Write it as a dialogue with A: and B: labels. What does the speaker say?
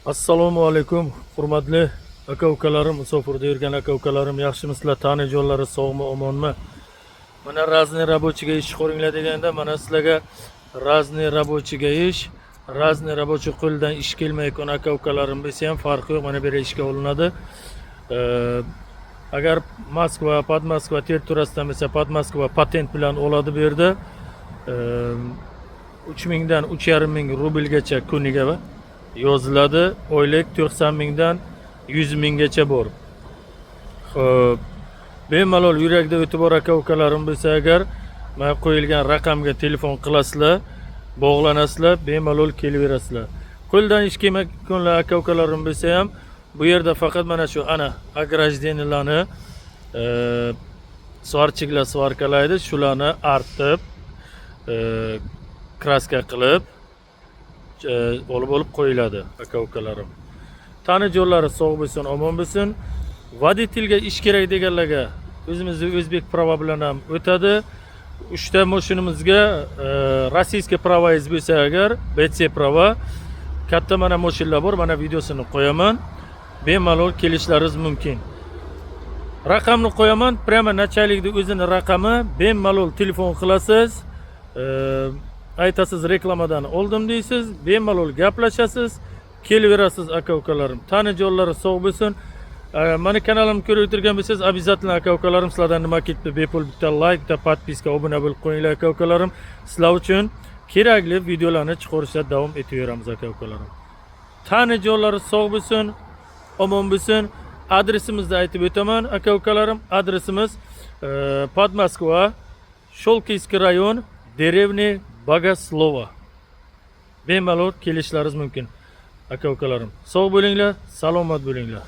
A: Assalomu alaykum, hurmatli aka-ukalarim, musofirda yurgan aka-ukalarim, yaxshimisizlar? Tani jo'llari sog'mi, omonmi? Mana razniy rabochiga ish ko'ringlar deganda, mana sizlarga razniy rabochiga ish, razniy rabochi qo'ldan ish kelmayotgan aka-ukalarim bo'lsa ham farqi yo'q, mana bu yerga ishga olinadi. Agar Moskva, Podmoskva territoriyasidan bo'lsa, Podmoskva patent bilan oladi bu yerda. 3000 dan 3,5 ming rublgacha kuniga yoziladi. Oylik 90 mingdan 100 minggacha bor. Xo'p, bemalol yurakda o'tib bor aka-ukalarim bo'lsa agar, men qo'yilgan raqamga telefon qilasizlar, bog'lanasizlar, bemalol kelaverasizlar. Qo'ldan ish kelmaganlar aka-ukalarim bo'lsa ham, bu yerda faqat mana shu ana огражденияларni svarchiklar svarkalaydi, shularni artib, kraska qilib olib qo'yiladi aka-ukalarim. Tani jo'llari sog' bo'lsin, omon bo'lsin. Voditilga ish kerak deganlarga o'zimizning o'zbek prava bilan ham o'tadi. 3 ta mashinamizga rossiyskiy pravoyiz bo'lsa agar, BC prava katta mana mashinalar bor, mana videosini qo'yaman. Bemalol kelishlaringiz mumkin. Raqamni qo'yaman, prямо начальникning o'zini raqami, bemalol telefon qilasiz. Aytasiz reklamadan oldim deysiz, bemalol gaplashasiz, kelaverasiz aka-ukalarim. Tani jo'llari sog' bo'lsin. Meni kanalimni ko'rib o'tirgan bo'lsangiz, обязательно aka-ukalarim sizlardan nima ketdi? Bepul bitta like, bitta podpiska, obuna bo'lib qo'yinglar aka-ukalarim. Sizlar uchun kerakli videolarni chiqarishda davom etaveramiz aka-ukalarim. Tani jo'llari sog' bo'lsin, omon bo'lsin. Adresimizni aytib o'taman aka-ukalarim. Adresimiz Podmoskva, Sholkiyskiy rayon, Derevni Bagaslova. Bemalol kelishlaringiz mumkin aka-ukalarim. Sog' bo'linglar, salomat bo'linglar.